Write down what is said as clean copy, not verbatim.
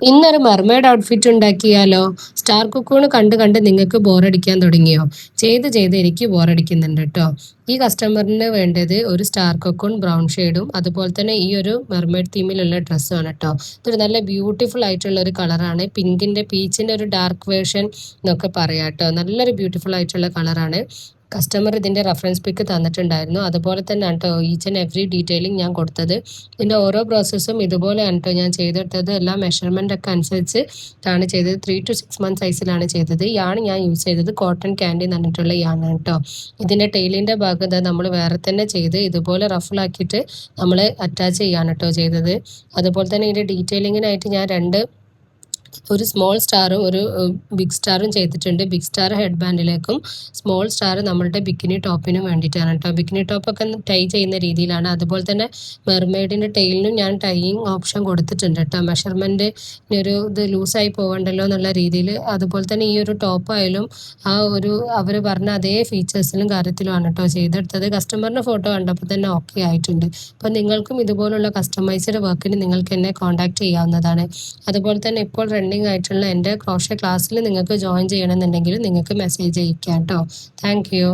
ഇന്നൊരു mermaid outfit ഉണ്ടാക്കിയാലോ? Star കുക്കൂണ് കണ്ട് കണ്ട് നിങ്ങൾക്ക് ബോറടിക്കാൻ തുടങ്ങിയോ? ചെയ്ത് ചെയ്ത് എനിക്ക് ബോറടിക്കുന്നുണ്ട് കേട്ടോ. ഈ കസ്റ്റമറിന് വേണ്ടത് ഒരു സ്റ്റാർ കൊക്കൂൺ ബ്രൗൺ ഷെയ്ഡും അതുപോലെ തന്നെ ഈ ഒരു മെർമെയ്ഡ് തീമിലുള്ള ഡ്രസ്സുമാണ് കേട്ടോ. ഇതൊരു നല്ല ബ്യൂട്ടിഫുൾ ആയിട്ടുള്ള ഒരു കളറാണ്. പിങ്കിൻ്റെ പീച്ചിൻ്റെ ഒരു ഡാർക്ക് വേർഷൻ എന്നൊക്കെ പറയാം കേട്ടോ. നല്ലൊരു ബ്യൂട്ടിഫുൾ ആയിട്ടുള്ള കളറാണ്. കസ്റ്റമർ ഇതിൻ്റെ റെഫറൻസ് പിക്ക് തന്നിട്ടുണ്ടായിരുന്നു. അതുപോലെ തന്നെ കേട്ടോ ഈച്ച് ആൻഡ് എവറി ഡീറ്റെയിലിംഗ് ഞാൻ കൊടുത്തത്. ഇതിൻ്റെ ഓരോ പ്രോസസ്സും ഇതുപോലെയാണ് കേട്ടോ ഞാൻ ചെയ്തെടുത്തത്. എല്ലാം മെഷർമെൻ്റ് ഒക്കെ അനുസരിച്ച് ആണ് ചെയ്തത്. 3 to 6 months സൈസിലാണ് ചെയ്തത്. യാണ് ഞാൻ യൂസ് ചെയ്തത് കോട്ടൺ ക്യാൻഡി എന്ന് പറഞ്ഞിട്ടുള്ള യാണ് കേട്ടോ. ഇതിൻ്റെ ടെയിലിൻ്റെ ഭാഗം നമ്മൾ വേറെ തന്നെ ചെയ്ത് ഇതുപോലെ റഫിളാക്കിയിട്ട് നമ്മൾ അറ്റാച്ച് ചെയ്യാണ് കേട്ടോ ചെയ്തത്. അതുപോലെ തന്നെ ഇതിൻ്റെ ഡീറ്റെയിലിങ്ങിനായിട്ട് ഞാൻ ഒരു സ്മോൾ സ്റ്റാറും ഒരു ബിഗ് സ്റ്റാറും ചെയ്തിട്ടുണ്ട്. ബിഗ് സ്റ്റാർ ഹെഡ് ബാൻഡിലേക്കും സ്മോൾ സ്റ്റാർ നമ്മളുടെ ബിക്കിനി ടോപ്പിനും വേണ്ടിയിട്ടാണ് കേട്ടോ. ബിക്കിനി ടോപ്പൊക്കെ ടൈ ചെയ്യുന്ന രീതിയിലാണ്. അതുപോലെ തന്നെ മെർമെയ്ഡിൻ്റെ ടെയിലിനും ഞാൻ ടൈയിങ് ഓപ്ഷൻ കൊടുത്തിട്ടുണ്ട് കേട്ടോ. മെഷർമെൻറ്റ് ഇത് ലൂസായി പോകണ്ടല്ലോ എന്നുള്ള രീതിയിൽ. അതുപോലെ തന്നെ ഈ ഒരു ടോപ്പായാലും അവർ പറഞ്ഞ അതേ ഫീച്ചേഴ്സിലും കാര്യത്തിലുമാണ് കേട്ടോ ചെയ്തെടുത്തത്. കസ്റ്റമറിൻ്റെ ഫോട്ടോ കണ്ടപ്പോൾ തന്നെ ഓക്കെ ആയിട്ടുണ്ട്. അപ്പോൾ നിങ്ങൾക്കും ഇതുപോലുള്ള കസ്റ്റമൈസ്ഡ് വർക്കിന് നിങ്ങൾക്ക് എന്നെ കോൺടാക്റ്റ് ചെയ്യാവുന്നതാണ്. അതുപോലെ തന്നെ ഇപ്പോൾ റണ്ണിങ് ആയിട്ടുള്ള എൻ്റെ ക്രോഷേ ക്ലാസ്സിൽ നിങ്ങൾക്ക് ജോയിൻ ചെയ്യണമെന്നുണ്ടെങ്കിൽ നിങ്ങൾക്ക് മെസ്സേജ് അയക്കാം കേട്ടോ. Thank you.